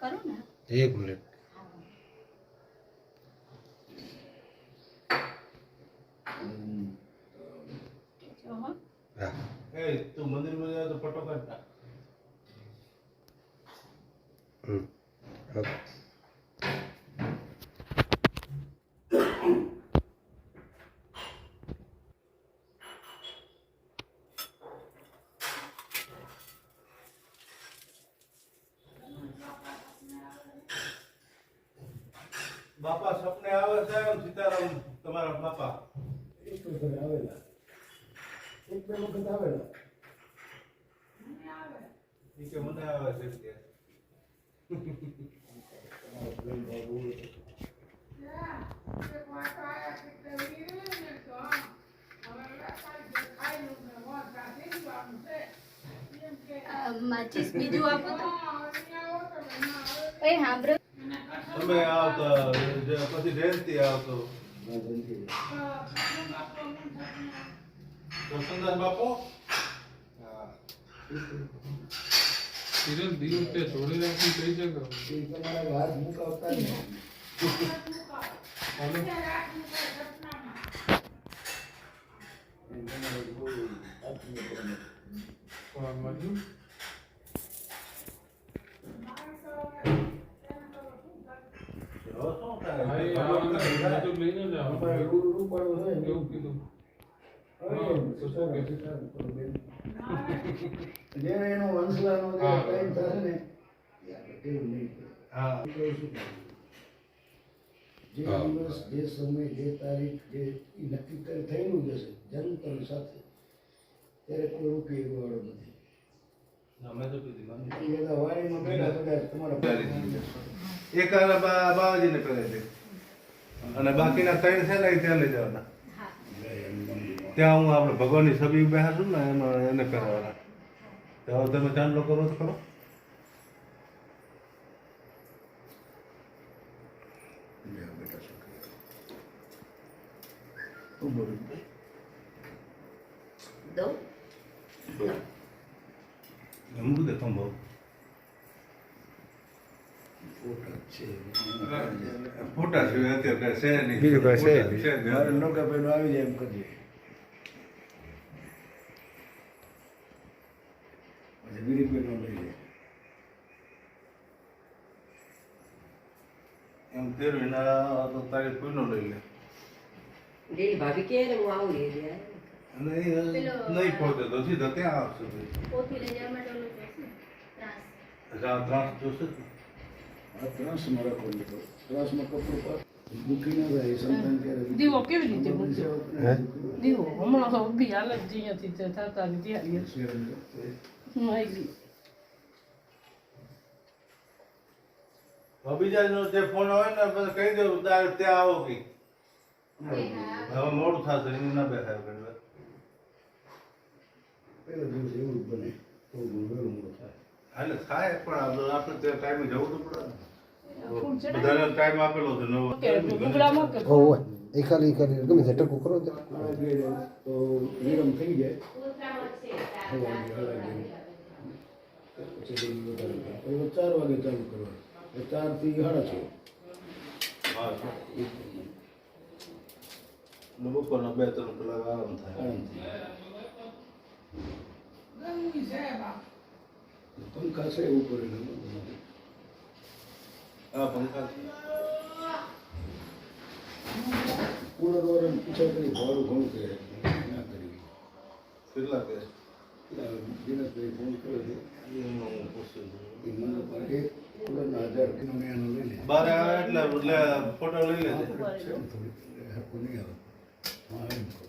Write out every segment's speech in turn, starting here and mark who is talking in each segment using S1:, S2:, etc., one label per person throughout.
S1: करो ना
S2: 1 मिनट
S1: जो हो
S2: हाँ
S3: ए तू मंदिर में जा तो फोटो काटना
S2: ओके
S3: બાપા સપને આવે છે સીતારામ તમારા બાપા
S4: એક વખત આવેલા એક બે વખત આવેલા
S3: ઈ કે મને આવે છે કે
S4: તમારો પ્રેમ ભાવ બહુ હતો.
S1: माचिस बीजू आपो तो ए हांभरो
S3: તમે આવતો પછી જયંતિ આવતો
S4: ના જલ્દી.
S3: દર્શનદાસ બાપુ હા
S5: સિરિયલ દીવ તે છોડી રાખી કઈ જગ્યા
S4: એ તમારા હાથ મુકાવતા જ નહીં. એ તમારે બહુ આત્મીય પ્રેમ હતો.
S5: મજુ
S3: જો શું થાય
S5: ભાઈ
S3: ભગવાન
S5: આ
S3: ના
S5: તો લઈને જાવ
S4: અમારે રૂપાળો હોય ને
S5: એવું કીધું
S4: હવે
S5: તો શું કે?
S4: સીતારામ કરો બેન. જેને એનો વંશલાનો જે
S5: હા.
S4: ટાઈમ થશે ને એ આપણે કેવું નહીં પડે.
S3: હા
S4: હું કહું છું કે જે
S2: હા.
S4: દિવસ જે સમય જે તારીખ જે ઈ નક્કી કરી થયેલું જ હશે જન્મ સાથે ત્યારે કોઈ રોકી વાળો નથી.
S3: અમે તો કીધી મને
S4: એ બધા વાડીમાં બેઠા બધા તમારા
S3: એક બાવાજીને પહેરે છે અને બાકીના 3 છે ને એ ત્યાં લઈ જવાના ત્યાં હું આપણે ભગવાનની છબી બેહાડું ને એમાં એને પહેરવાના તો હવે તમે ચાંદલો કરો તો કરો
S4: બેટા છોકરા હું બોલું
S1: दो
S3: અમૃત દેખમ બહુ
S4: ફોટા છે
S3: ફોટા છે અત્યારે કાંઈ છે નહીં
S2: બીજું કાંઈ છે
S3: ફોટા
S2: નહીં.
S3: જ.
S4: મારે નોકા પેલો આવી જાય એમ કરજે પછી બીડી પેલો લઈ જાય
S3: એમ તેરવીના તો તારી કોઈનો લઈ લે
S6: डेली भाभी के रे હું આવું રે
S3: અને એ નહીં પહોંચે તો સીધા ત્યાં આવશે
S1: पोथी ले जावा માટે ઓલો જોશે ત્રાસ
S3: ત્રાસ જોશે
S4: આ ત્રાસમાં રાખો લીધો ત્રાસમાં કપડું પર દુઃખી ન થાય સંતાન ક્યારે
S7: દીવો કેવી રીતે મૂક્યો?
S2: હે?
S7: દીવો હમણાં તો ઊભી હાલ જ અહીંયાથી તે થતા ને ત્યારે હું આવી ગઈ.
S3: બીજાનો જે ફોન હોય ને પછી કહી દેવું તારે ત્યાં આવો કે હવે મોડું થશે એનું ના બેસાય ઘણી
S4: પહેલો દિવસ એવું જ બને તો વહેલું મોડું થાય
S3: એટલે થાય પણ આપણે ત્યાં ટાઈમે જવું તો પડે ને
S7: ફૂલ ચડાવી.
S3: બધાને ટાઈમ આપેલો છે નવો
S7: કે ડુંગળામાં કે
S2: ઓ હોય એ ખાલી ગમે તે ટકું કરો તો
S4: આ બે તો વિરમ થઈ જાય સવારની હલાવી પછી બધું વધારે થાય. હવે 4 વાગે ચાલુ કરવાનું 4 થી 6:30
S3: હા બપોરના 2-3 કલાક આરામ થાય
S4: આરામથી પંખા છે ઉપર
S3: હા પંખા છે.
S4: પૂરા દ્વારા પૂછા કરી ભાડું ઘણું કહે ના કરી
S3: કેટલા કે
S4: દિનેશભાઈ ફોન કર્યો છે
S3: એનું હું પૂછું છું.
S4: એ મને પણ એક પૂરાના 1000 કિલો ને એનો લઈ લે
S3: બાર આવે એટલે ફોટો લઈ લેજે
S4: છે ને થોડી હરખું નહીં આવે હા એમ કહું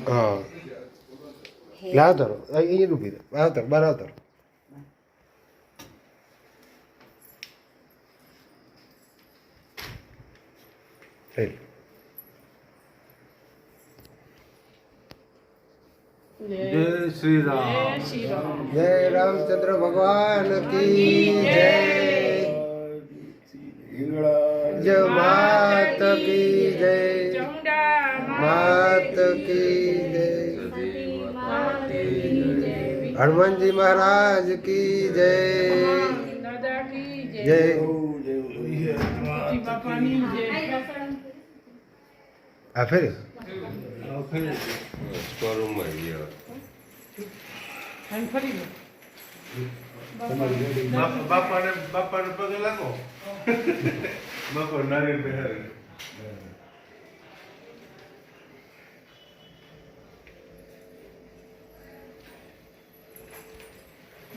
S2: હા લાવ ધરો અહીંયા ઊભી રહે આવતર બાર આવતર થઈ
S3: જય શ્રી રામ
S7: જય શ્રી રામ.
S2: જય રામચંદ્ર ભગવાન કી જય
S4: હિંગળા
S2: જય માત કી જય
S7: ચામુંડા
S2: માત કી જય હનુમાનજી મહારાજ કી જય
S7: દાદા કી જય
S2: જય
S7: ગણપતિ બાપાની જય
S2: આ ફેરે
S7: અને ફરી લો.
S3: બાપાને પગે લાગો બાપા નારિયેળ બેહારે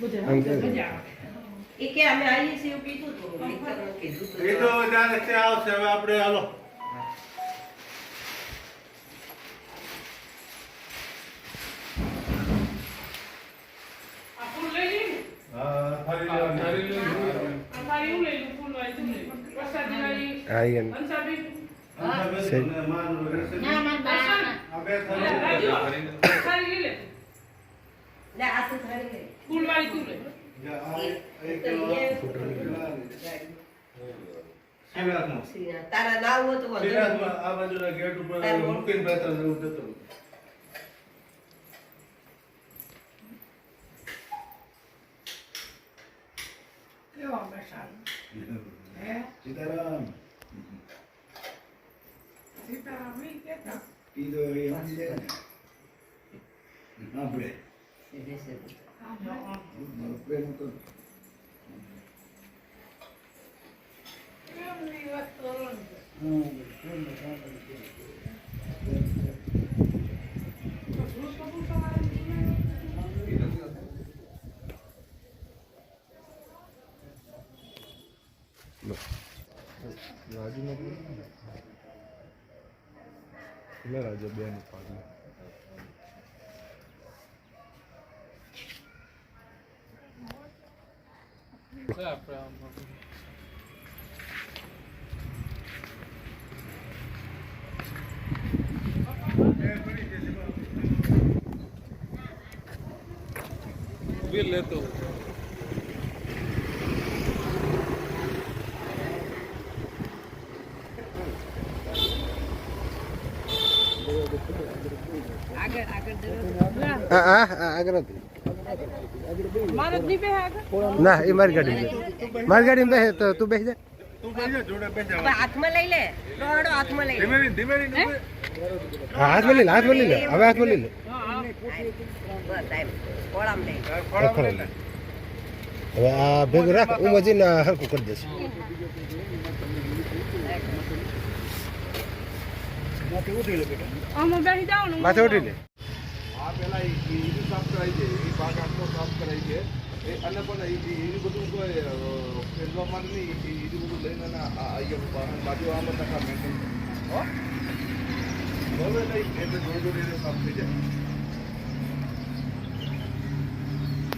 S7: બધા
S2: આમ કે.
S7: મજા આવે.
S6: એ કે અમે આવીએ છીએ એવું કીધું હતું મિત્રને કીધું હતું.
S3: એ તો ત્યારે ત્યાં આવશે હવે આપણે હાલો
S7: આ ફૂલ લઈ લઈએ.
S3: હા ફરી લેવાનું.
S7: આ તારી હું લઈ લઉં, ફૂલ વાળી તું લઈ. પ્રસાદી વાળી
S2: હા એમ
S7: હંસાબેન.
S3: આ બે થાળી.
S7: રાજુ, તારી લઈ લે.
S6: લે આ તો થાળી લે.
S7: ફૂલ વાળી તું લે.
S3: શ્રીનાથમાં.
S6: તારા નાવ હોય તો વાંધો નહીં.
S3: શ્રીનાથમાં આ બાજુના ગેટ ઉપર મૂકીને બે ત્રણ જવું જતો રહું.
S7: કેવા બેસાડ.
S4: સીતારામ
S7: સીતારામ ઈ કેતા.
S4: કીધો એ સમજી જાય ને આપણે પ્રેમ કરો
S7: કેમની વાત કરો ને.
S2: રાજુ બેન પાડી
S5: આપણે આમ બિલ લેતો
S2: આગળ હતી
S7: મારો જ નહીં બે આગળ.
S2: ના એ મારી ગાડી મારી ગાડીમાં બેસે તો તું બેસી જા
S3: તું બેસી જા, જોડે બેસી
S6: હવે
S3: જા.
S6: હાથમાં લઈ લે રોડો હાથમાં લઈ લે
S3: ધીમે ધીમે ધીમે ધીમે.
S2: હા હાથમાં લઈ લે હાથમાં લઈ લે હવે હાથમાં લઈ લે
S6: બસ ટાઈમ કોળામ લઈ
S3: ખોળામાં લઈ લે.
S2: હવે આ ભેગું રાખ હું મજીને હરખું કરી દઈશ
S7: આમાં બેસી જાઓ ને.
S2: માથે ઉઠી લે
S8: આ પેલા ઈડી સાફ કરાઈ છે એ ભાગ આખો સાફ કરાઈ છે એ અને પણ ઈડી બધું કોઈ ફેરવા માટે નહીં ઈડી બધું લઈને અને અહીંયા બાજુ આમ ટકા મેન્ટેન હો બરોબર નહીં એટલે થોડું થોડું સાફ થઈ જાય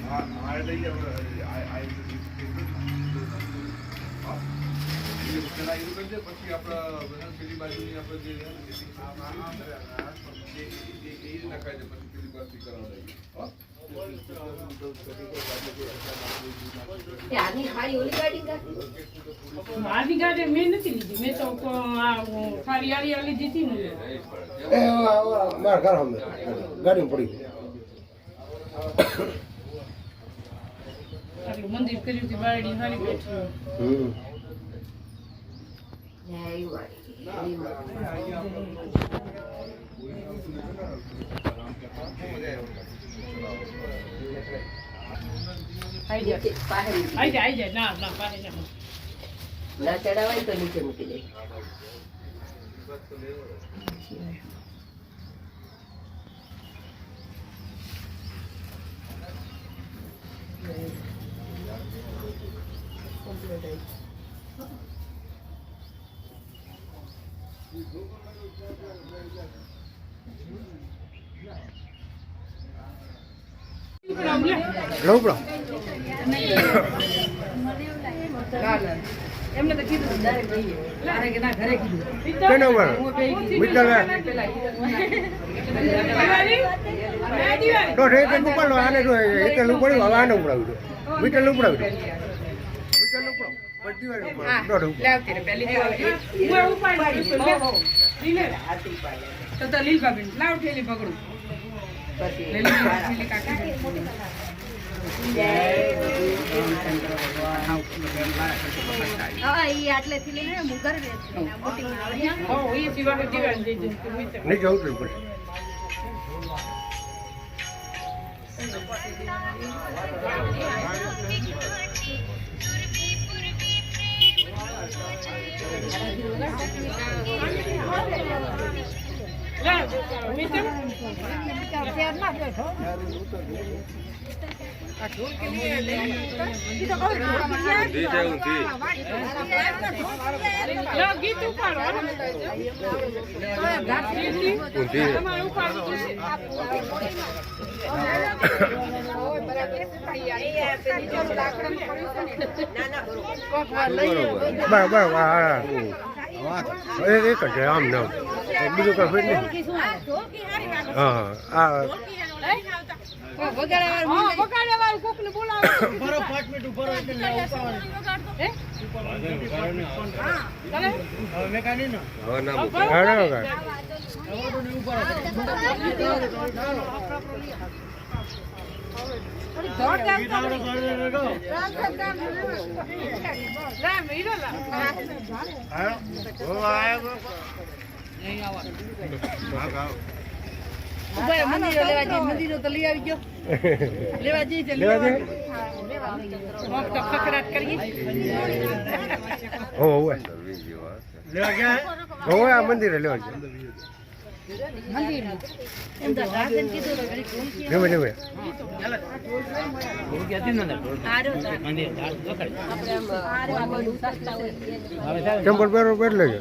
S8: હા આ લઈ જાવ પેલા એવું કરજે પછી આપણા પેલી બાજુની આપણે જે નખાય છે પછી પેલી બાજુ કરાવડાવીએ હો
S6: આની ખાલી ઓલી ગાડી કાઢી
S7: મારી ગાડી મેં નથી લીધી. મેં તો આ ખારી આરી લીધી હતી ને.
S2: મારા ઘર સામે ગાડીમાં પડી
S7: આટલું મંદિર કર્યું હતું બારડી સારી બેઠી. આઈ જાય ના ના પાસે ના.
S6: ના ચડાવાય તો નીચે મૂકી દે
S2: લઉં
S7: એમને તો કીધું ડાયરેક્ટ જઈએ. લારે કે ના ઘરે કીધું.
S2: કેને ઉપર મિત્ર તો રે કે ઉપર આને તો એટલે લઉં પડ્યું હવે આને ઉપડાવી દો મિત્ર ઉપડાવી દો મિત્ર ઉપડાવ બધી વાર દોડ ઉપર
S7: લાવતી રે પહેલી હું ઉપાડી લીલે તો લીલ ભાભી લાવ ઠેલી પકડું
S6: પછી
S1: આટલેથી લઈને મુગર મોટી
S7: Oh, ઈ સિવાય જીવન જઈ જઈ
S2: નહીં જવું તો પડે
S7: ગીત ઉપાડો તમારે ઉપાડવું
S2: બરાબર એક જ છે આમ નામ બીજું કઈ ફેર નહીં હા આ
S7: વગાડવા કોકને બોલાવો
S4: ઉભરો 5 મિનિટ ઉભરો એટલે હવે કાઢી ને
S2: હા ના વગાડ
S7: મંદિરો તો લઈ આવી ગયો લેવા જઈએ ખખડાટ કરીએ
S2: હોવે
S4: લેવા ગયા
S2: હોવે આ મંદિરે લેવા છે
S7: મંદિર એમ તો રાધન કીધું તો ઘડી
S2: લેવે લેવે ચંપલ પહેરો પહેરી લેજો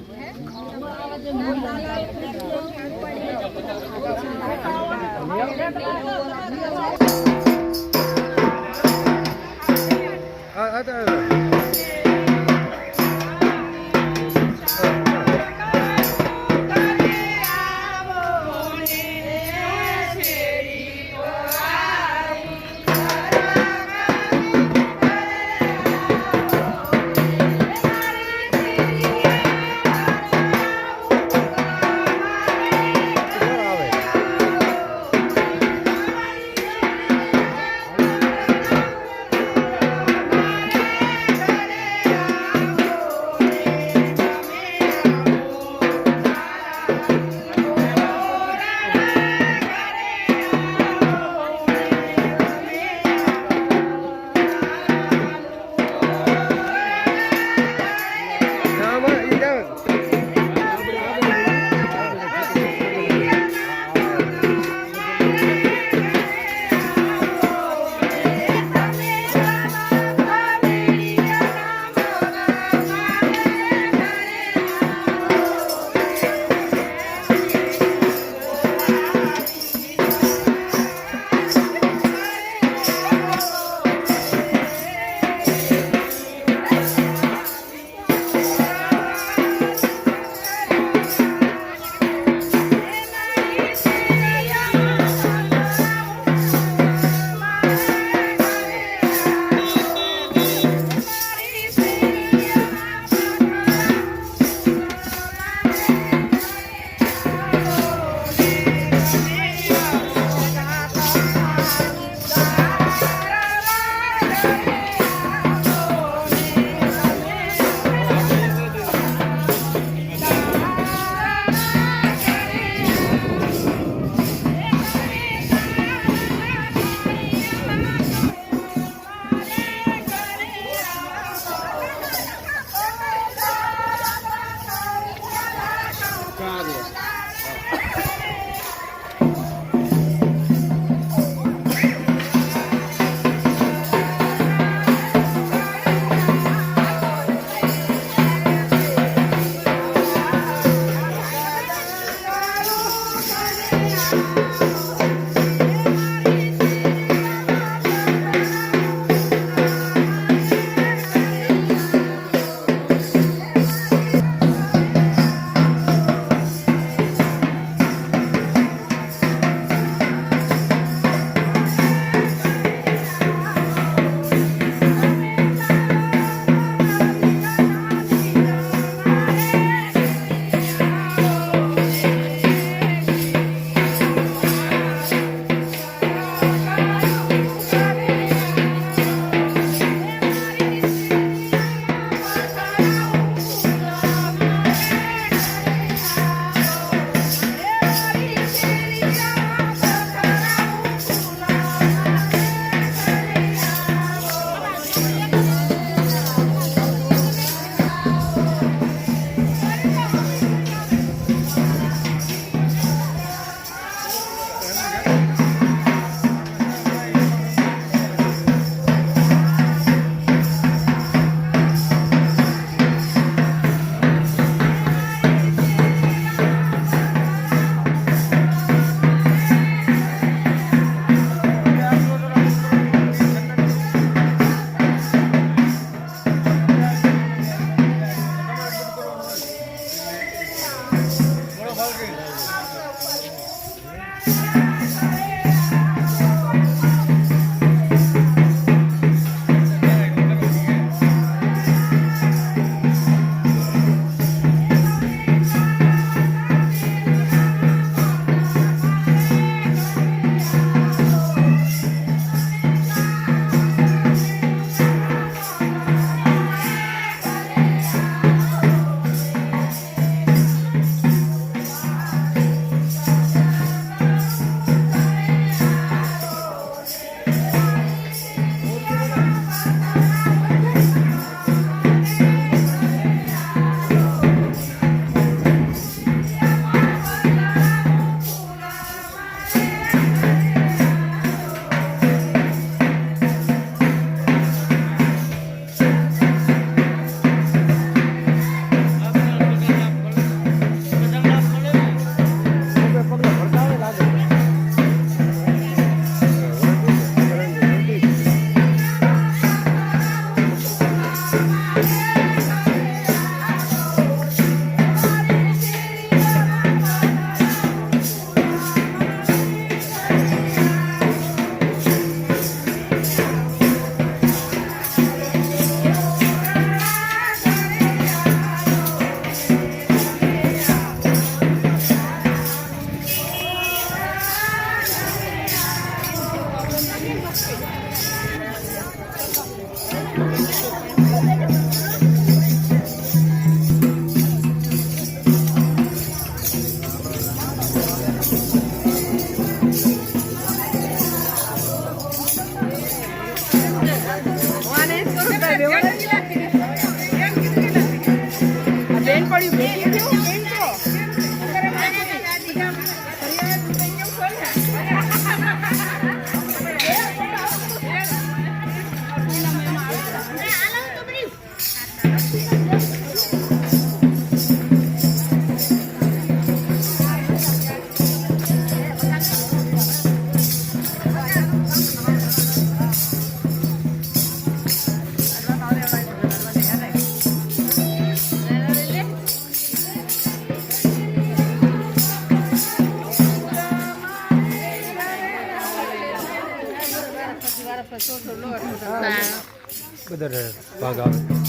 S6: બેન પડ્યું બેન
S2: બધા ભાગ આવે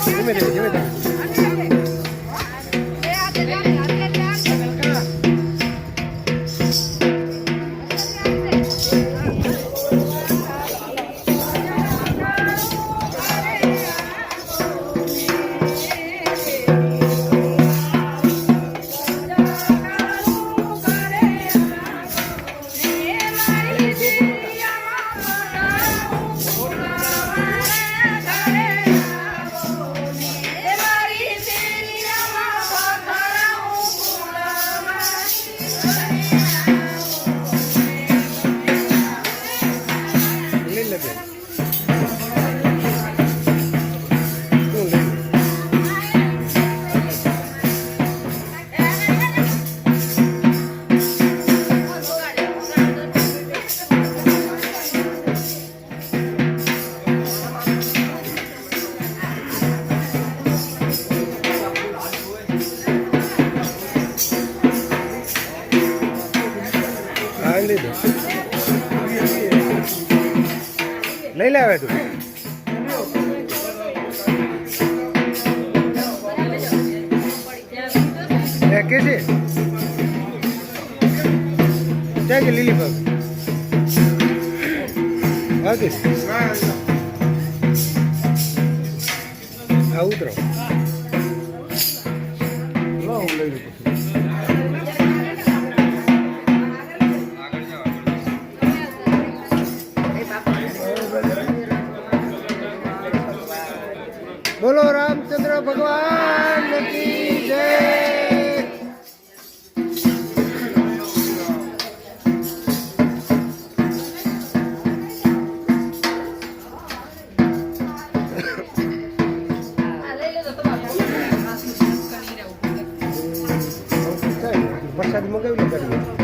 S2: ધીમે ધીમે લઈ લાવે તું કે છે ક્યાં કે લીલી પગ આગે આ ઉતરો હું લઈ લઉં બોલો રામચંદ્ર ભગવાન કી જય વરસાદ મગાવી લે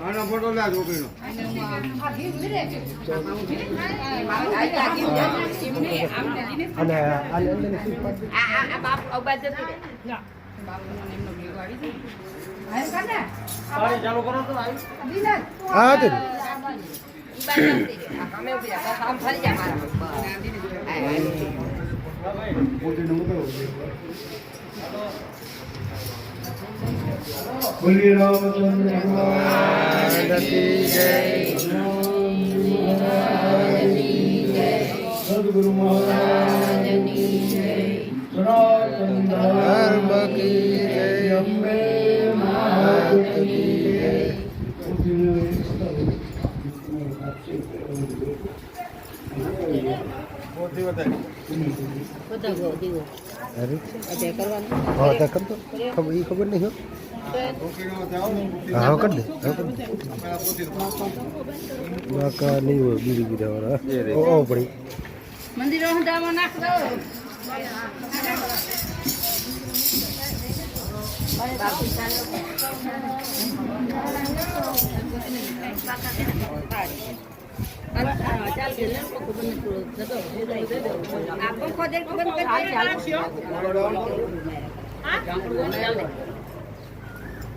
S2: આનો ફોટો લે છોકરીનો અને હા તે બોલીએ રામચંદ્ર ભગવાન કી જય સદગુરુ મહારાજની જય સનાતન ધર્મ કી જય અંબે માત કી જય ખબર નહીં હા કર દે નહીં હોય બીજી બીજા વાળા પડી
S7: મંદિરો નાખ દો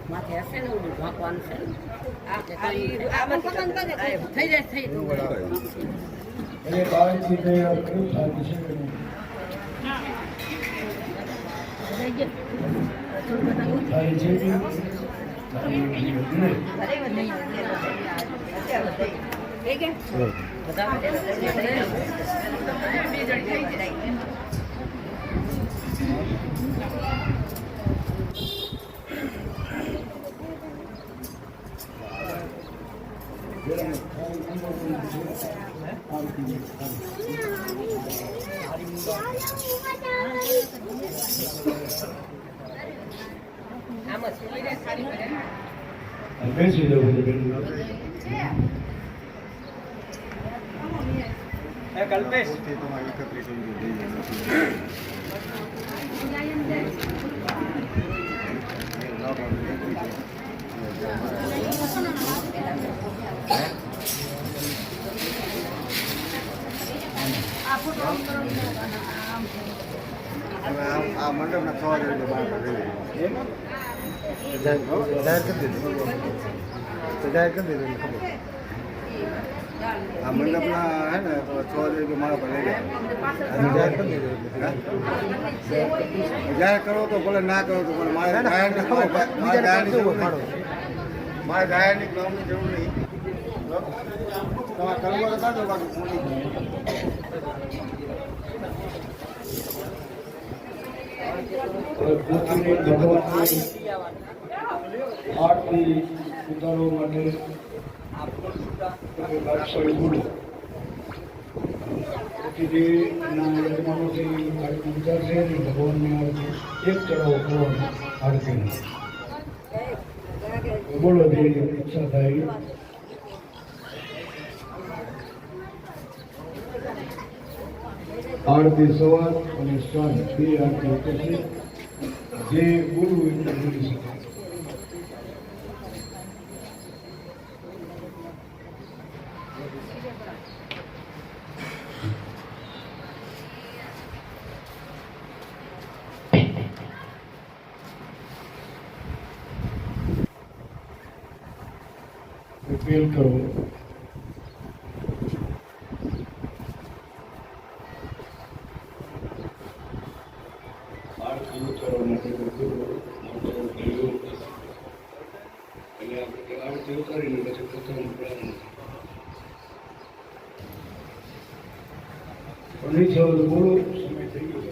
S6: માથે હશે ને ઢાંકવાનું છે થઈ જાય થઈ
S4: એટલે બાળકથી તે કેવું થાય છે થાય છે બેસી જવું
S2: કલ્પેશ આ મંડપના થવા જોઈએ બહાર જાહેર કરી દીધું તો જાહેર કરી દીધું ખબર આ મંડપના હે ને થવા જોઈએ મારા પર લઈ ગયા જાહેર કરી દીધું જાહેર કરો તો ભલે ના કરો તો પણ મારે જાહેરની જરૂર મારે જાહેરની કામની જરૂર નહીં તમારે કરવો તો કાઢો બાકી હું નહીં
S4: આરતી ઉતારવા માટે બોલો જે યજમાનોથી આરતી ઉતારશે અને ભગવાનની આરતી એક ચડાવો કરવાનો આરતીનો બોલો જે ઈચ્છા થાય આરતી સવાર અને સાંજ બે આરતી કરશે જે ગુરુ એટલે બોલી શકે ફેલ કરો બોલો સમય થઈ ગયો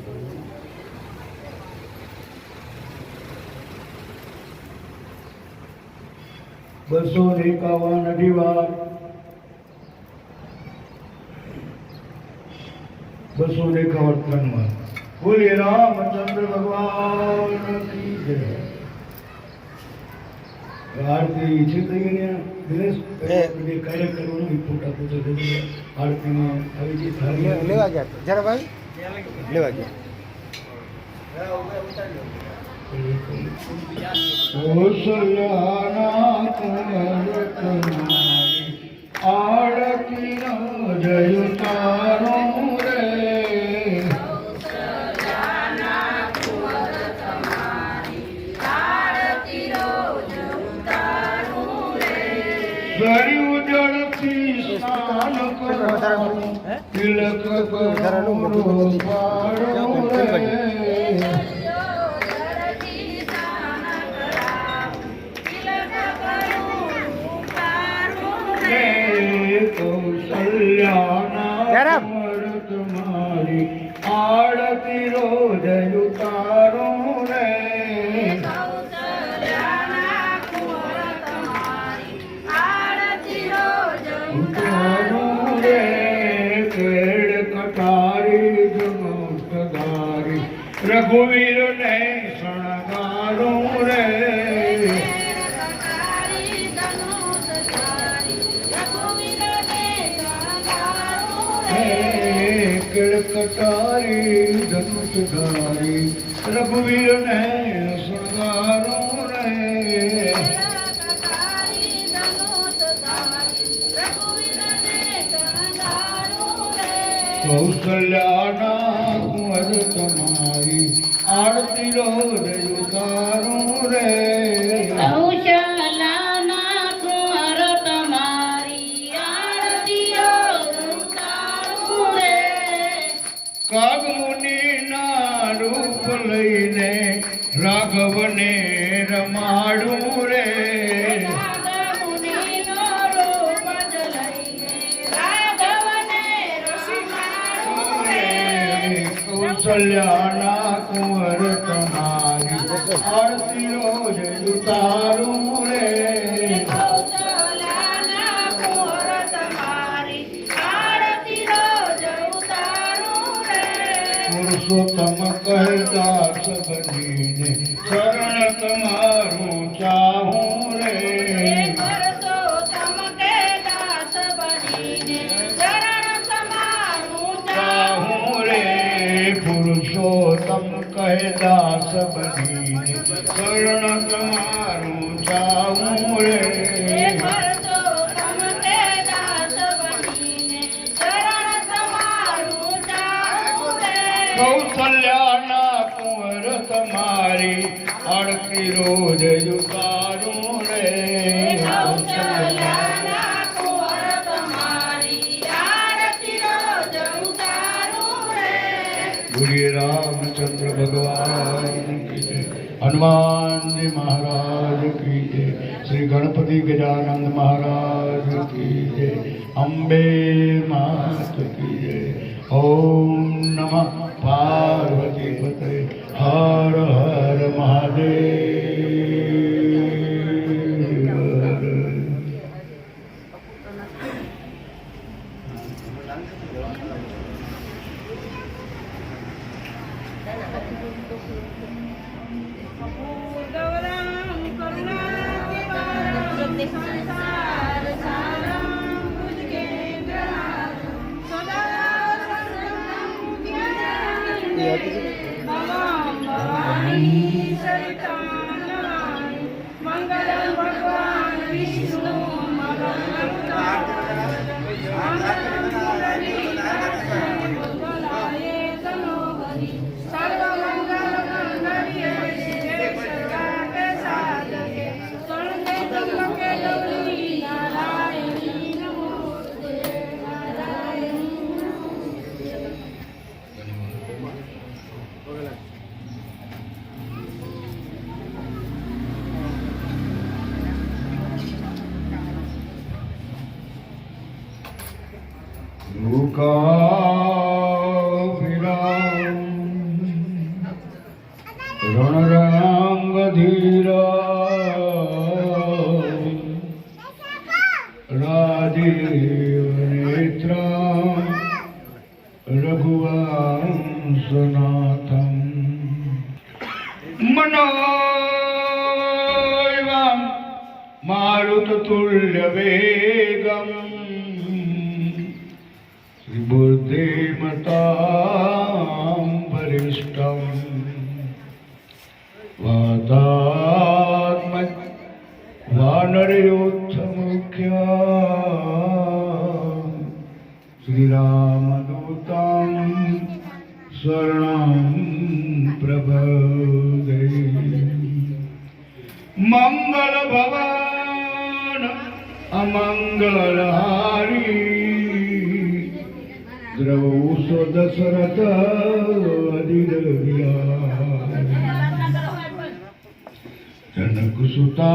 S4: બસો 51 અઢી વાર 251 ત્રણ વાર બોલીએ રામચંદ્ર ભગવાન કી જય આરતી છે તૈયાર દિનેશ કાર્ય કરવાનું ફોટા ફોટો આરતીમાં આવી જે થાળી
S2: લેવા ગયા જરા ભાઈ લેવા ગયા
S4: આરતી જય તારો રે ગરીબ જળથી સ્નાન કરો તિલક કરો તમારી આરતી રોજ ઉતારો રે ઉતારો રે કેડ કટારી જમોટદારી રઘુવીર ને શણગારો રે કટારી ધનુષ સુખધારી રઘુવીર ને સુરગારો રે કૌશલ્યાના કુંવર તમારી આરતી રોજ ઉતારું રે
S7: કૌશલાના કુંવર તમારી આરતી રોજ ઉતારું રે
S4: કાગમુનિના રૂપ લઈને રાઘવને રમાડું રે કૌશલ્યાના કુંવર તમારી આરતી રોજ ઉતારું રે પુરુષોત્તમ કહેદાસ બનીને શરણ તમારું ચાહું રે પુરુષોત્તમ કહેદાસ બનીને શરણ તમારું ચાહું રે કૌશલ્યાના કુંવર તમારી આરતી રોજ ઉતારું રે બોલીએ રામચંદ્ર ભગવાન કી જય હનુમાનજી મહારાજ કી જય શ્રી ગણપતિ ગજાનંદ મહારાજ કી જય અંબે માત કી જય ઓમ નમઃ પાર્વતી પતે હર હર મહાદેવ
S1: મંગલમ ભગવાન વિષ્ણુ રાજીવ નેત્ર રઘુવંશનાથમ મનોયવામ મારુતતુલ્ય વેગમ बुद्धिमतां वरिष्ठं वातात्मज वानरयोत्थमुख्या श्रीरामदूतं शरणं प्रपद्ये मंगल भवन अमंगलहारी द्रवोऽसो दशरथ अधिरव्या जनकसुता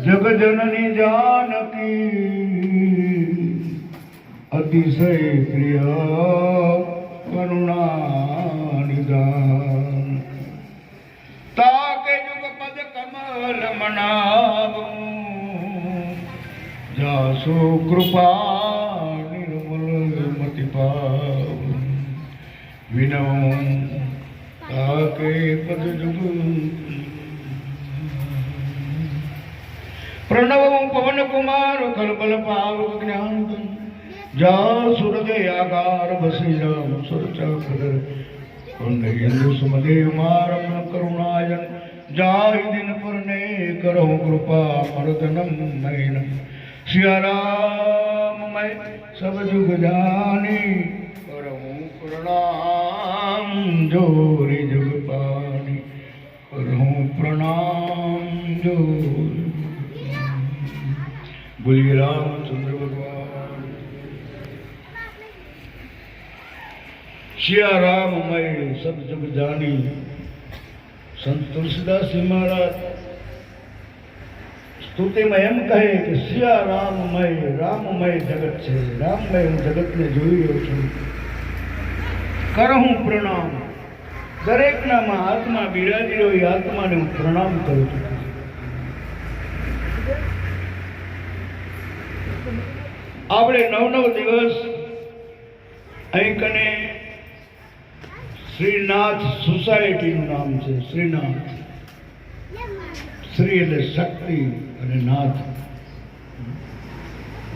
S1: जगजननी जानकी अतिशय प्रिय करुणा निदान ताके जुग पद कमल मनावो जासो कृपा विनवो ताके पद जुग प्रणवो पवन कुमार कलबल पावक ज्ञान
S4: जा सूरज आकार बसी राम सुरचा खदर हिंदु सुमदेव मारम करुणायन जाहि दिन पर ने करो कृपा मर्दनम मैन सिया राम मैं सब जुग जानी करहूँ प्रणाम जोरी जुग पानी करहूँ प्रणाम जोरी बोलिए रामचंद्र भगवान सिया राम मैं सब जग जानी। संत तुलसीदास जी महाराज સ્તુતિમાં એમ કહે કે સિયા રામમય જગત છે, રામમય હું જગતને જોઈ રહ્યો છું, કરહું પ્રણામ, દરેકનામાં આત્મા બિરાજી રહ્યો એ આત્માને હું પ્રણામ કરું છું. આપણે 9 દિવસ અહીં કને શ્રીનાથ સોસાયટીનું નામ છે. શ્રીનાથ, શ્રી એટલે શક્તિ અને નાથ.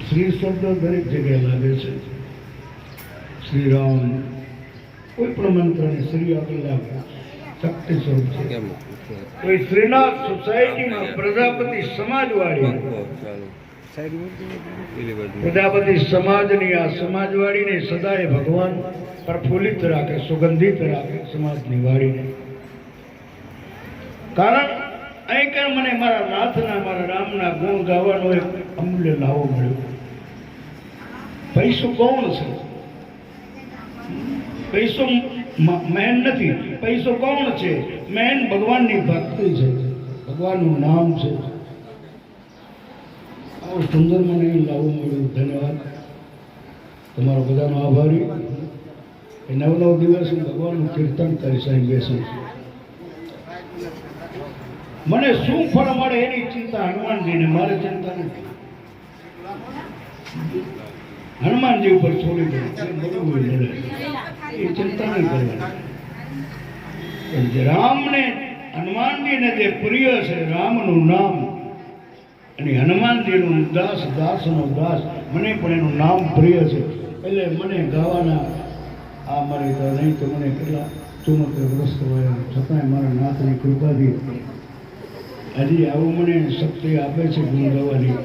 S4: શ્રી શબ્દ દરેક જગ્યાએ લાગે છે. શ્રી રામ કોઈ પણ મંત્રને શ્રી આપણે લાગે, શક્તિ સ્વરૂપ છે. તો એ શ્રીનાથ સોસાયટીમાં પ્રજાપતિ સમાજવાળી આ સમાજવાળીને સદાય ભગવાન પ્રફુલ્લિત રાખે, સુગંધિત રાખે સમાજની વાડીને. કારણ અહીં કે મને મારા નાથના, મારા રામના ગુણ ગાવાનો એક અમૂલ્ય લાવો મળ્યો. પૈસો ગૌણ છે, પૈસો મેન નથી. પૈસો ગૌણ છે, મેન ભગવાનની ભક્તિ છે, ભગવાનનું નામ છે. આવો સુંદર મને લાવો મળ્યો. ધન્યવાદ તમારો બધાનો આભારી. 9 દિવસ હું ભગવાનનું કીર્તન કરી સાહેબ બેસું. મને શું ફળ મળે એની ચિંતા હનુમાનજીને, મારે ચિંતા નથી. હનુમાનજી ઉપર છોડી દઉં, એ ચિંતા નહીં કરવાની. રામને, હનુમાનજીને જે પ્રિય છે રામનું નામ, અને હનુમાનજીનું દાસ, દાસનો દાસ, મને પણ એનું નામ પ્રિય છે. એટલે મને ગાવાના આ મારી તો નહીં તો મને કેટલા 74 વર્ષ થયા, છતાંય મારા નાથની કૃપાથી હજી આવું મને શક્તિ આપે છે ગુણ ગાવાની.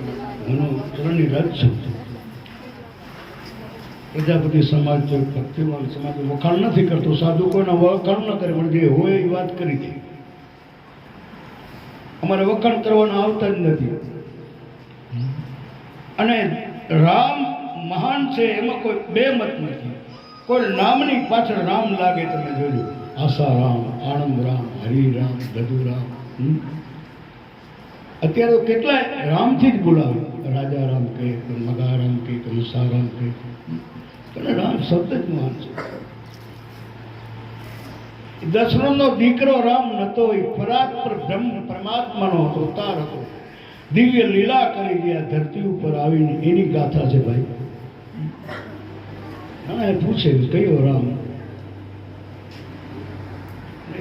S4: હું ચરણની રજ છું. પ્રજાપતિ સમાજ તો ભક્તિવાન સમાજ વખાણ નથી કરતો, સાધુ કોઈના વખાણ ન કરે, પણ જે હોય એ વાત કરી દે. અમારે વખાણ કરવાના આવતા જ નથી. અને રામ મહાન છે એમાં કોઈ બે મત નથી. કોઈ નામની પાછળ રામ લાગે, તમે જોજો. આશા રામ, આનંદ રામ, હરિ રામ, ગધુ રામ. અત્યારે તો કેટલાય રામથી જ બોલાવે. રાજા રામ કહે, મગા રામ કહે, કંસા રામ કહે. અને રામ શબ્દ જ મહાન છે. દશરથનો દીકરો રામ નતો, એ પરાગ પર બ્રહ્મ પરમાત્માનો અવતાર હતો. દિવ્ય લીલા કરી ગયા ધરતી ઉપર આવીને, એની ગાથા છે ભાઈ. હા, પૂછે કયો રામ?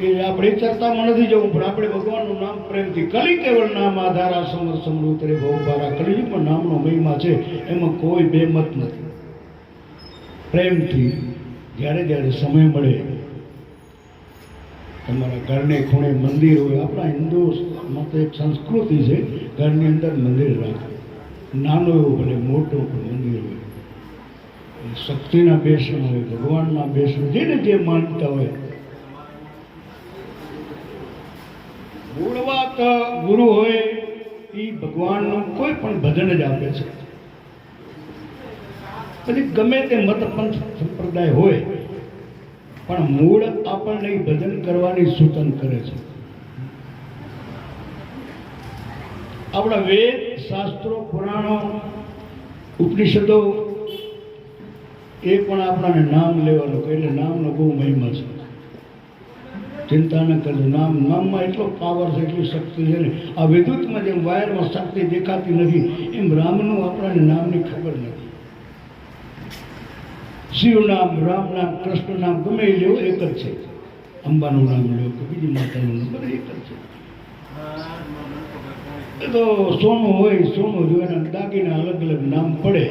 S4: એ આપણે ચર્ચામાં નથી જવું, પણ આપણે ભગવાનનું નામ પ્રેમથી. કલી કેવળ નામ આધારા સમર સમૃતરે ભવભારા. કલિયુગમાં નામનો મહિમા છે, એમાં કોઈ બે મત નથી. પ્રેમથી જ્યારે જ્યારે સમય મળે, તમારા ઘરને ખૂણે મંદિર હોય. આપણા હિન્દુ મત એક સંસ્કૃતિ છે, ઘરની અંદર મંદિર રાખે. નાનું એવું ભલે મોટું પણ મંદિર હોય. શક્તિના બેસણ હોય, ભગવાનના બેસણ, જેને જે માનતા હોય. મૂળ વાત ગુરુ હોય એ ભગવાનનું કોઈ પણ ભજન જ આપે છે. પછી ગમે તે મત પંથ સંપ્રદાય હોય, પણ મૂળ આપણને ભજન કરવાની સૂચન કરે છે. આપણા વેદ, શાસ્ત્રો, પુરાણો, ઉપનિષદો એ પણ આપણાને નામ લેવાનું કહે. એટલે નામનો બહુ મહિમા છે. ચિંતા ન કરજો. નામમાં એટલો પાવર છે, એટલી શક્તિ છે ને. આ વિદ્યુતમાં જેમ વાયરમાં શક્તિ દેખાતી નથી, એમ રામનું આપણાને નામની ખબર નથી. શિવ નામ, રામ નામ, કૃષ્ણ નામ ગમે એ લેવો એક જ છે. અંબાનું નામ લેવો કે બીજી માતાનું નામ, બધું એક જ છે. એ તો સોનું હોય, સોનું જો એના દાગીના અલગ અલગ નામ પડે.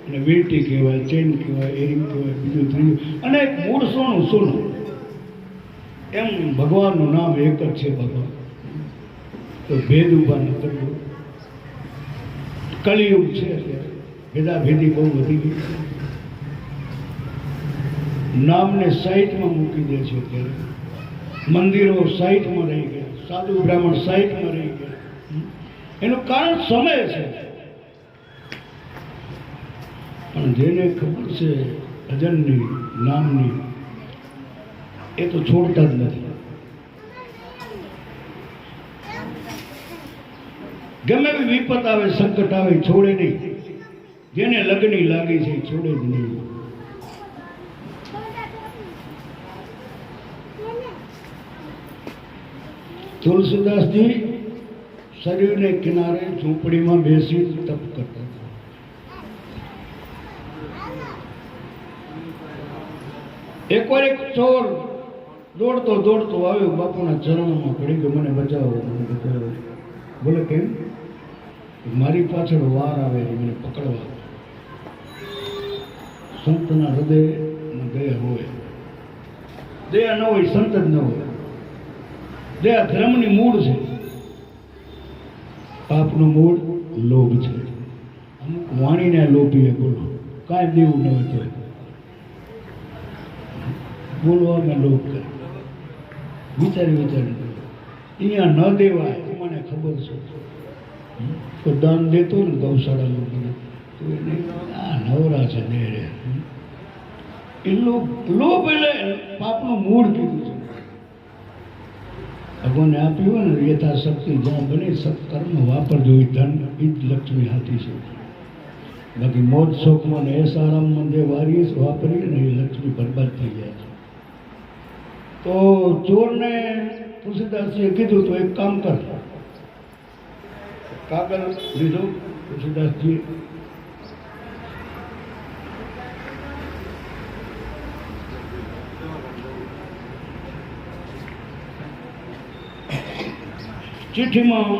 S4: અને વીંટી કહેવાય, ચેન કહેવાય, એરિંગ કહેવાય, બીજું ત્રીજું, અને એક મૂળ સોનું સોનું. એમ ભગવાનનું નામ એક જ છે ભગવાન. તો ભેદ ઉભા ન કરવો. કલિયુગ છે અત્યારે, ભેદાભેદી બહુ વધી ગઈ છે. નામને સાઈટમાં મૂકી દે છે અત્યારે. મંદિરો સાઈટમાં રહી ગયા, સાધુ બ્રાહ્મણ સાઈટમાં રહી ગયા. એનું કારણ સમય છે. પણ જેને ખબર છે ભજનની નામની, એ તો છોડતા જ નથી. ગમે એવી વિપત આવે, સંકટ આવે, છોડે નહીં. જેને લગની લાગી છે છોડે જ નહીં. તુલસીદાસજી શરીરને કિનારે ઝૂંપડીમાં બેસી તપ કરતા હતા. એકવાર એક ચોર દોડતો દોડતો આવ્યો, બાપુના ચરણોમાં પડી ગયો, મને બચાવો, મને બચાવો. બોલે કેમ? મારી પાછળ વાર આવે છે મને પકડવા. સંતના હૃદયમાં દયા હોય. દયા ન હોય સંત જ ન હોય. દયા ધર્મની મૂળ છે. પાપનું મૂળ લોભ છે. અમુક વાણીને લોભીએ બોલો, કાંઈ દેવું ન હોય તો બોલવામાં લોભ કરે. વિચારી વિચારી અહીંયા ન દેવાય, મને ખબર છે. તો દાન દેતો ને ગૌશાળામાં મને, તો એને આ નવરા છે દે રે. એ લોભ એટલે પાપનું મૂળ કીધું છે. ભગવાને આપ્યું ને યથાશક્તિ જ્યાં બને સત્કર્મ વાપરજો. એ ધન એ જ લક્ષ્મી હાથી છે. બાકી મોજ શોખમાં ને એસ આરામમાં જે વારીએ વાપરીએ ને એ લક્ષ્મી બરબાદ થઈ જાય છે. તો ચોરને તુલસીદાસજીએ કીધું તો એક કામ કર. કાગળ લીધો તુલસીદાસજીએ, ચિઠ્ઠીમાં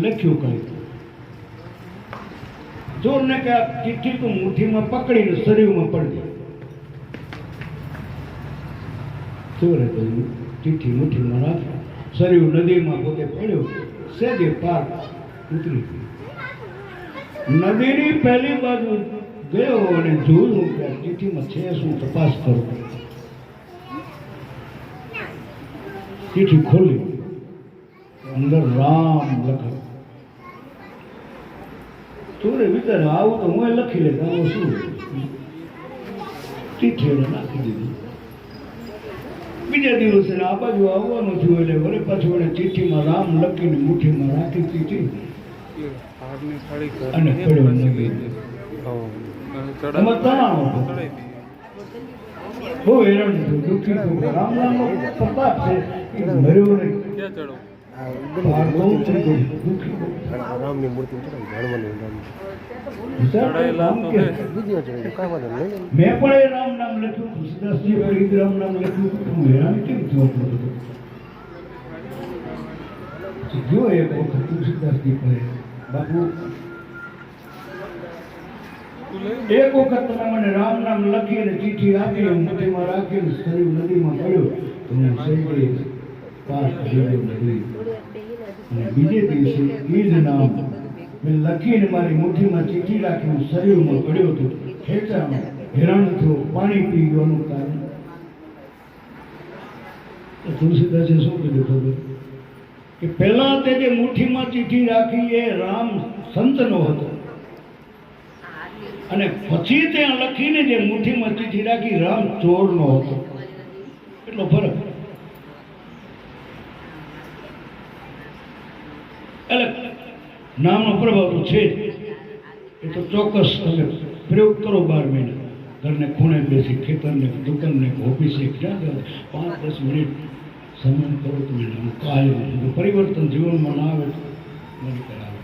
S4: લખ્યું કંઈ. ચોરને કે આ ચિઠ્ઠી તું મુઠ્ઠીમાં પકડીને શરીરમાં પડી. ચોરે કહ્યું ચિઠ્ઠી મુઠ્ઠીમાં રાખી, શરીર નદીમાં પોતે પડ્યો, સેજે પાર ઉતરી ગયો. નદીની પહેલી બાજુ ગયો અને જોયું કે આ ચિઠ્ઠીમાં છે શું, તપાસ કરો. ચિઠ્ઠી ખોલી, અંદર રામ લખે. ચોરે વિચાર આવું તો હું લખી લે, આવું શું. ચિઠ્ઠી એને નાખી દીધી. બીજા દિવસે આ બાજુ આવવાનું થયું એટલે વળી પાછું એને ચિઠ્ઠીમાં રામ લખીને મુઠ્ઠીમાં રાખી ચિઠ્ઠી અને પડ્યો નદી. એમાં તણાવ હતો, બહુ હેરાન થયું, દુઃખી થયું. રામ નામનો પ્રતાપ છે, એ મર્યો નહીં.
S2: રામની મૂર્તિ જાણવાનું
S4: મેં પણ એ રામ નામ લખ્યું, તુલસીદાસજી ફરીદ રામ નામ લખ્યું. હું હેરાન કેમ થયો હતો? જો એક વખત તુલસીદાસજી કહે, બાપુ એક વખત તમે મને રામ નામ લખીને ચિઠ્ઠી આપી, મુઠ્ઠીમાં રાખીને શરીર નદીમાં પડ્યો તો હું સહેજે પાસ કરી નદી. અને બીજે દિવસે એ જ નામ મેં લખીને મારી મુઠ્ઠીમાં ચીઠી રાખીને શરીરમાં પડ્યો હતો. ખેંચામાં હેરાન થયો, પાણી પી ગયોનું કારણ. તુલસીદાસે શું કીધું ખબર? કે પહેલા તે જે મુઠ્ઠીમાં ચીઠી રાખી એ રામ સંતનો હતો, અને પછી ત્યાં લખીને જે મુઠ્ઠીમાં ચીઠી રાખી રામ ચોરનો હતો. એટલો ફરક. એટલે નામનો પ્રભાવ તો છે જ. એ તો ચોક્કસ તમે પ્રયોગ કરો 12 મહિના. ઘરને ખૂણે બેસી, ખેતરને, દુકાનને, ઓફિસે, ક્યાં 5-10 મિનિટ સમય કરો તમે. કાયમ પરિવર્તન જીવનમાં ના આવે તો મને કરાવે.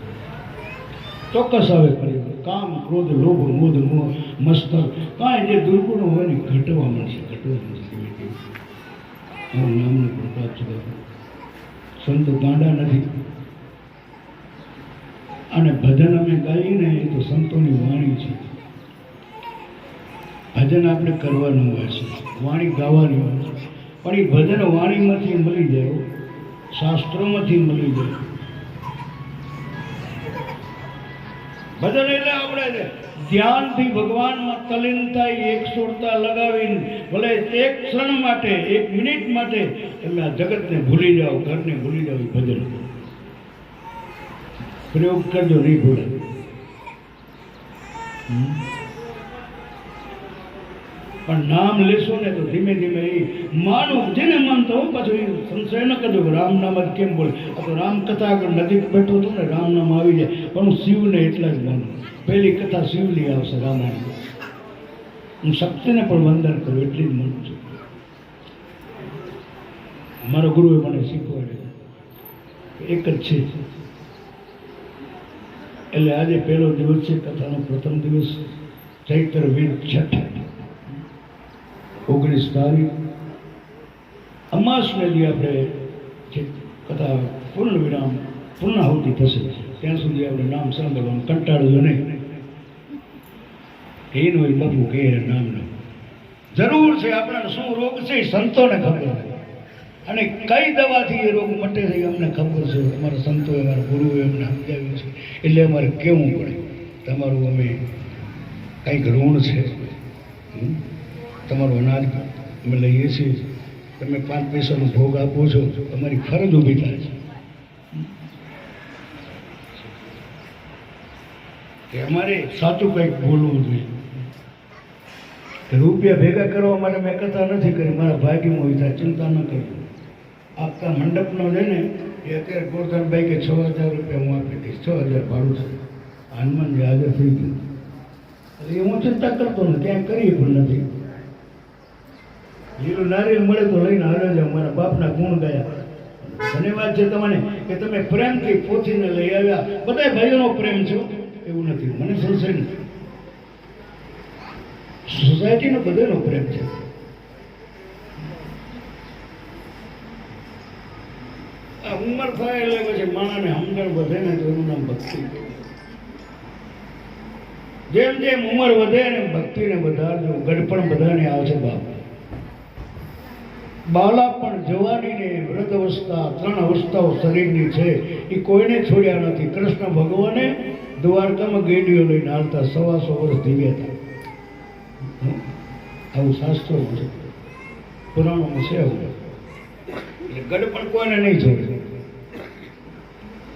S4: ચોક્કસ આવે પરિવર્તન. કામ, ક્રોધ, લોભ, મોદ, મોહ, મસ્તર કાંઈ જે દુર્ગુણો હોય ને ઘટવા મળશે. મારું નામનો પ્રતાપ છે. સંત ગાંડા નથી. અને ભજન અમે ગાઈએ ને એ તો સંતોની વાણી છે. ભજન આપણે કરવાનું હોય છે, વાણી ગાવાની હોય છે, પણ એ ભજન વાણીમાંથી મળી જાય, શાસ્ત્રોમાંથી મળી જાય. ભજન એટલે આપણે ધ્યાનથી ભગવાનમાં તલીન થાય, એક સુરતા લગાવીને ભલે એક ક્ષણ માટે, એક મિનિટ માટે તમે આ જગતને ભૂલી જાઓ, ઘરને ભૂલી જાઓ. એ ભજન પ્રયોગ કરજો, નહીં ભૂલે. પણ નામ લેશો ને તો ધીમે ધીમે એ માનું, જેને માનતો હું પાછું એ સંશય ન કરજો કે રામ નામ જ કેમ બોલે. આ તો રામકથા આગળ નજીક બેઠો હતો ને, રામ નામ આવી જાય. પણ હું શિવને એટલા જ માનું. પહેલી કથા શિવની આવશે, રામાયણ. હું શક્તિને પણ વંદન કરું, એટલી જ માનું છું. મારા ગુરુએ મને શીખવાડ્યું એક જ છે. એટલે આજે પહેલો દિવસ છે, કથાનો પ્રથમ દિવસ, ચૈત્ર વેદ છઠ, 19 તારીખ અમાસને જે આપણે જે કથા પૂર્ણ વિરામ પૂર્ણાહુતિ થશે ત્યાં સુધી આપણે નામ સાંભળવાનું કંટાળજો નહીં. એનો એ બાપુ કહે નામનો જરૂર છે. આપણને શું રોગ છે એ સંતોને ખબર છે, અને કઈ દવાથી એ રોગ મટે છે એ અમને ખબર છે. અમારા સંતોએ, અમારા ગુરુએ અમને સમજાવ્યું છે. એટલે અમારે કહેવું પડે, તમારું અમે કંઈક ઋણ છે, તમારું અનાજ અમે લઈએ છીએ, તમે 5 પૈસાનો ભોગ આપો છો, તમારી ફરજ ઊભી થાય છે કે અમારે સાચું કંઈક બોલવું જોઈએ. રૂપિયા ભેગા કરવા માટે મેં કથા નથી કરી, મારા ભાગ્યમાં હોય થાય, ચિંતા ન કરજો. આખા મંડપનો છે ને એ અત્યારે ગોરધનભાઈ કે 6,000 રૂપિયા હું આપી દઈશ, 6,000 ભાડું છે. હનુમાનજી હાજર થઈ ગયું એટલે હું ચિંતા કરતો ને, ક્યાંય કરીએ પણ નથી. લીલું નારિયેળ મળે તો લઈને હાલ્યો જાવ. મારા બાપના ગુણ ગયા. ધન્યવાદ છે તમને કે તમે પ્રેમથી પોથીને લઈ આવ્યા. બધા ભાઈઓનો પ્રેમ છે, એવું નથી, મને સંશય નથી. સોસાયટીનો બધાનો પ્રેમ છે. આ ઉંમર થાય એટલે પછી માણસને સમજણ વધે ને તો એનું નામ ભક્તિ. જેમ જેમ ઉંમર વધે ને ભક્તિને વધારજો. ગડપણ બધાને આવશે બાપ. બાળપણ, જવાની ને વૃદ્ધ અવસ્થા, 3 અવસ્થાઓ શરીરની છે, એ કોઈને છોડ્યા નથી. કૃષ્ણ ભગવાને દ્વારકામાં ગેડીઓ લઈને હાલતા, 125 વર્ષ જીવ્યા હતા. આવું શાસ્ત્રોમાં છે, પુરાણોમાં છે આવું. એટલે ગડપણ કોઈને નહીં છોડે.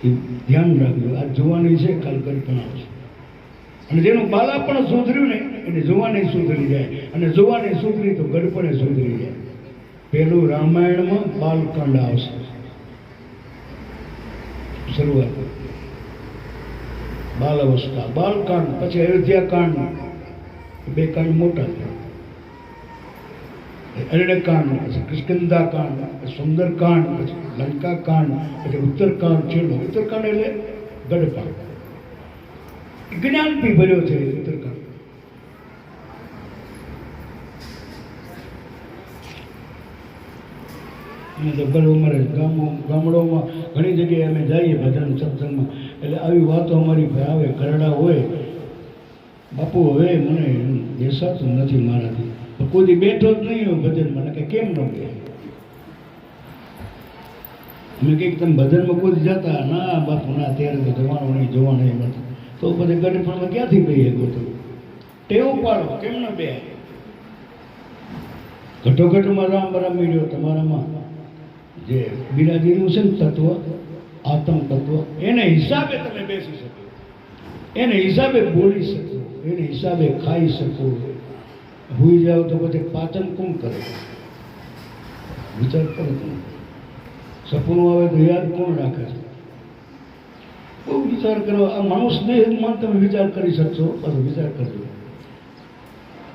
S4: એ ધ્યાન રાખજો. આ જોવાની છે, કાલ ગડપણ આવશે. અને જેનું બાળપણ સુધર્યું ને એને જોવાની સુધરી જાય, અને જોવાની સુધરી તો ગડપણે સુધરી જાય. પેલું રામાયણમાં બાલકાંડ આવશે, શરૂઆત બાલ અવસ્થા, બાલકાંડ, પછી અયોધ્યા કાંડ, 2 કાંડ મોટા, અરણ્યકાંડ, પછી કિષ્કિંધા કાંડ, સુંદરકાંડ, પછી લંકા કાંડ, પછી ઉત્તરકાંડ. છેલ્લો ઉત્તરકાંડ એટલે ગડપાંડ. જ્ઞાનથી ભર્યો છે ઉત્તરકાંડ. અમે તો ઘર અમારે ગામડાઓમાં ઘણી જગ્યાએ અમે જઈએ ભજન સત્સંગમાં, એટલે આવી વાતો અમારી પાસે આવે. ઘરડા હોય, બાપુ હવે મને બેસાતું નથી મારાથી, કોઈ બેઠો જ નહીં હોય ભજનમાં, મને કે કેમ ન બે. અમે કંઈક તમે ભજનમાં કોઈ જતા ના બાપુ ના, ત્યારે તો જવાનું નહીં, જોવાનું નહીં નથી. તો પછી ગઢપણમાં ક્યાંથી બેહીએ ગોતો? ટેવું પાડો, કેમ ન બે? ઘટોઘટમાં રામ રામ મળ્યો તમારામાં જે બિરાજેલું છે ને તત્વ, આત્મ તત્વ, એને હિસાબે તમે બેસી શકો, એને હિસાબે બોલી શકો, એને હિસાબે ખાઈ શકો. ભૂઈ જાઓ તો પછી પાચન કોણ કરે? વિચાર કરો તમે. સપનું આવે તો યાદ કોણ રાખે છે? બહુ વિચાર કરો. આ માણસ દેહમાં તમે વિચાર કરી શકશો, પાછો વિચાર કરજો.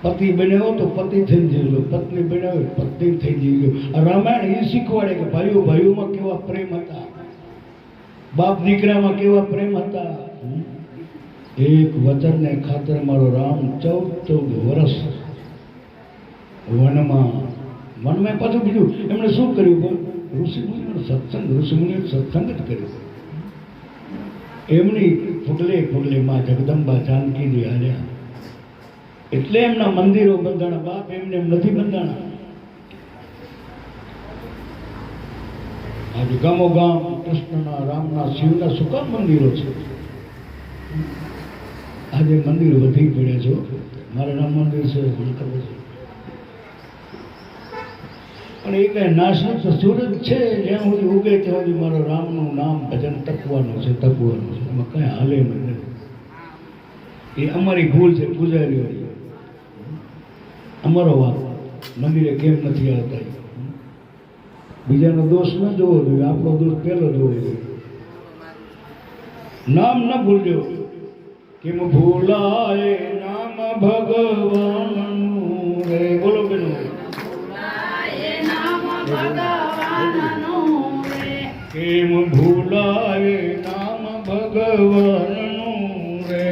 S4: પતિ બન્યો તો પતિ થઈ જજો, પત્ની બન્યો પત્ની થઈ જજો. આ રામાયણ એ શીખવાડે કે ભાઈઓ ભાઈઓમાં કેવા પ્રેમ હતા, બાપ દીકરામાં કેવા પ્રેમ હતા. એક વચનને ખાતર મારો રામ 14 વર્ષ વનમાં પાછું બીજું એમણે શું કર્યું? ઋષિમુનિનો સત્સંગ, ઋષિમુનિનો સત્સંગ જ કર્યો. એમની પગલે પગલે માં જગદંબા જાનકીજી હાલ્યા. એટલે એમના મંદિરો બંધાણા. બાપ એમને એમ નથી બંધાણા. આજે ગામો ગામ કૃષ્ણના, રામના, શિવના શું કામ મંદિરો છે? આજે મંદિર વધી પડ્યા છો. મારે રામ મંદિર છે, મને ખબર છે, પણ એ કઈ નાશ નથી. સૂરજ છે જ્યાં સુધી ઉગે ત્યાં સુધી મારો રામનું નામ ભજન તકવાનું છે, તકવાનું છે. એમાં કઈ હાલે નથી. એ અમારી ભૂલ છે પૂજારીઓ. અમારો વાત મંદિરે કેમ નથી આવતા? બીજાનો દોષ ન જોવો જોઈએ, આપણો દોષ પહેલો જોવો જોઈએ. નામ ન ભૂલજો. કેમ ભૂલાય નામ ભગવાનનું રે. બોલો બેનો. કેમ ભૂલાય નામ ભગવાનનું રે.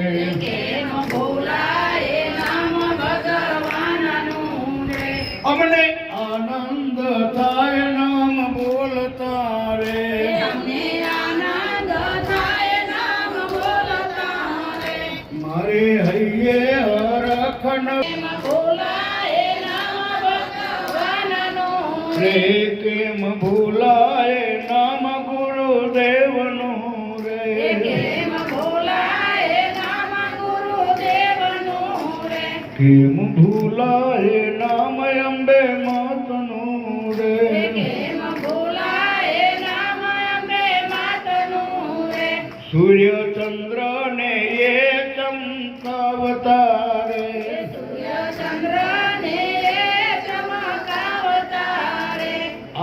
S4: અમને આનંદ થાય નામ બોલતા રે. મારે હૈયે હરખન રે. કેમ ભૂલાય નામ ગુરુદેવનું રે. કેમ ભૂલાય નામ અંબે માતનું રે. સૂર્ય ચંદ્ર ને એ ચમકાવતા રે.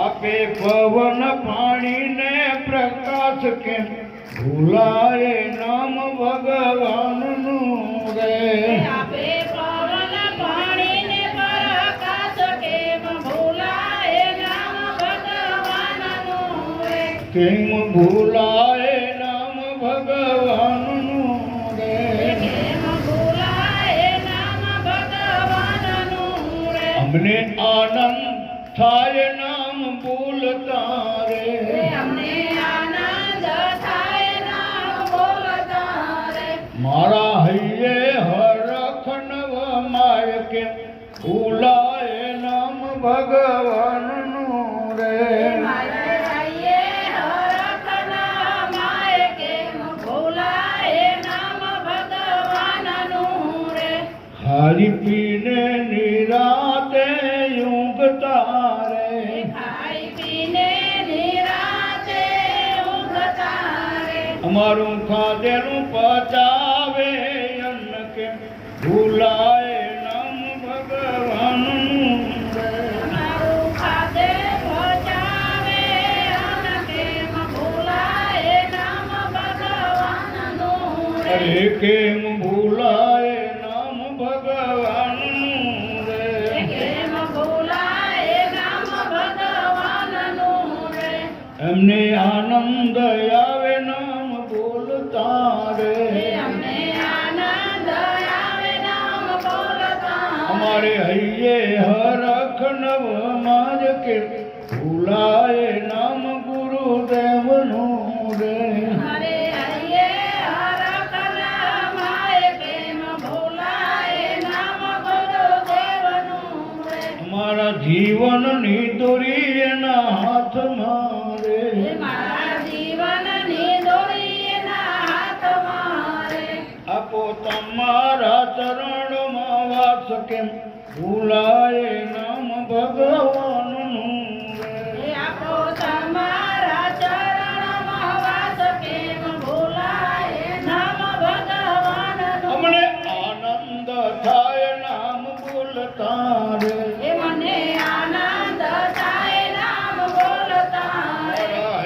S4: આપે પવન પાણી ને પ્રકાશ કેમ ભૂલાય નામ ભગવાનનું રે. કેમ ભૂલાય નામ ભગવાનનું રે. અમને આનંદ થાય નામ બોલતા રે. મારા હૈયે હરખ નવ માય કેમ ભૂલાય નામ ભગવાનનું રે. ખાલી પીને નિરાતે ઊંઘતા રે. અમારું ખાધેલું પચાવે અન્ન કેમ ભૂલાય નામ ભગવાનનું રે. અરે કેમ ભૂલાય નામ ભગવાનનું રે. એમને આનંદ આવે નામ બોલતા રે. અમારે હૈયે હરખ નવ માજ કે ભૂલાય નામ ગુરુદેવનું રે. અમારા જીવનની દોરી એના હાથમાં રે. આપો તમારા ચરણમાં વાસ કેમ ભૂલાય નામ ભગવાનનું રે. અમને આનંદ થાય નામ બોલતા રે.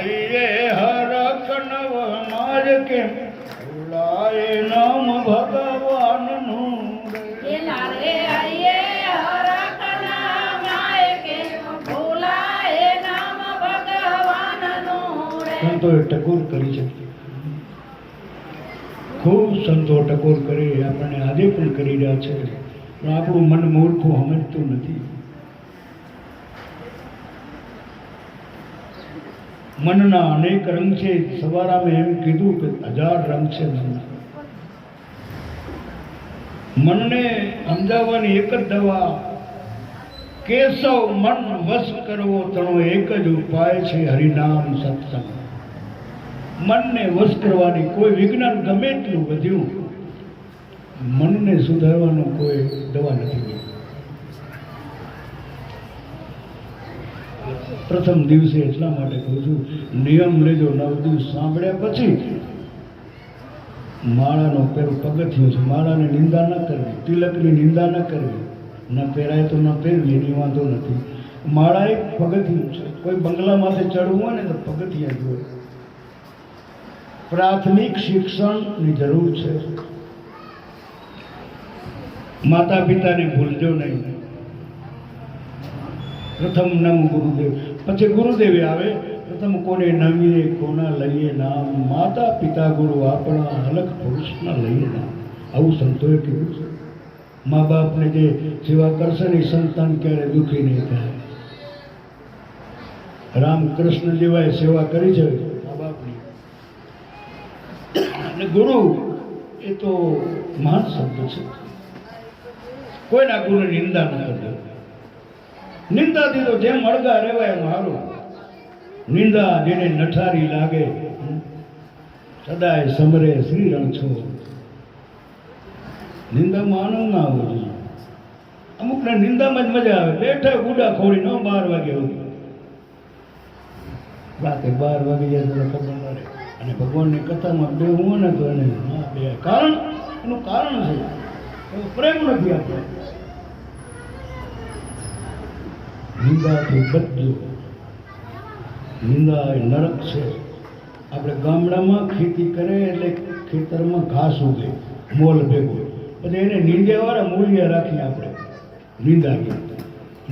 S4: હૈયે હરખ નવ માજ કેમ ભૂલાય નામ ભગવાનનું રે. સંતોએ ટકોર કરી છે. ખૂબ સંતો ટકોર કરી આપણને આજે પણ કરી રહ્યા છે. પણ આપણું મન મૂર્ખું સમજતું નથી. મનના અનેક રંગ છે. સવારમાં એમ કીધું કે 1000 રંગ છે મનના. મનને સમજાવવાની એક જ દવા, કેશવ મન વશ કરવો તણો એક જ ઉપાય છે, હરિનામ સત્સંગ. મનને વશ કરવાની કોઈ વિજ્ઞાન ગમે એટલું વધ્યું, મનને સુધારવાનો કોઈ દવા નથી. પ્રથમ દિવસે એટલા માટે કહું છું, નિયમ લેજો. 9 દિવસ સાંભળ્યા પછી માળાનો પેલું પગથિયું છે, માળાને નિંદા ન કરવી, તિલકની નિંદા ન કરવી. ન પહેરાય તો ન પહેરવી, એની વાંધો નથી. માળા એક પગથિયું છે. કોઈ બંગલામાંથી ચડવું હોય ને તો પગથિયા જોઈએ. પ્રાથમિક શિક્ષણની જરૂર છે. માતા પિતાને ભૂલજો નહીં. પ્રથમ નામ ગુરુદેવ, પછી ગુરુદેવે આવે. પ્રથમ કોને નમીએ કોના લઈએ નામ, માતા પિતા ગુરુ આપણા, અલગ પુરુષના લઈએ નામ. આવું સંતોએ કીધું છે. મા બાપને જે સેવા કરશે ને સંતાન ક્યારે દુઃખી નહીં થાય. રામકૃષ્ણ જેવાએ સેવા કરી છે મા બાપની. અને ગુરુ એ તો મહાન શબ્દ છે. કોઈના ગુરુની નિંદા ન કરજો. નિંદાથી તો જેમ અળગા રહેવાય એમ હારું. નિંદા જેને નઠારી લાગે, સદાય સમરે શ્રી રણછો. નિંદામાં આનંદ ના આવવો જોઈએ. અમુકને નિંદામાં જ મજા આવે. બેઠા ગુડા ખોડી 12 વાગે સુધી, રાતે 12 વાગી જાય તો ખબર ન રહે. અને ભગવાનની કથામાં બેહવું હોય ને તો એને ના બે કારણ, એનું કારણ છે એવો પ્રેમ નથી આપણે. નિંદાથી બચજો. નિંદા એ નરક છે. આપણે ગામડામાં ખેતી કરે એટલે ખેતરમાં ઘાસ ઉગે મોલ ભેગો, પછી એને નિંદ્યાવાળા મૂલ્ય રાખીએ આપણે.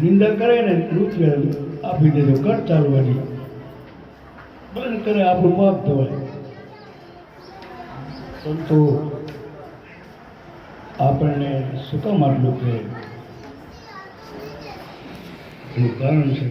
S4: નિંદા કરે ને રૂપિયા આપી દેજો, કર ચાલવાની બંધ કરે, આપણું પાપ થવાય. સંતો આપણને શું કામ આટલું કહે? એનું કારણ છે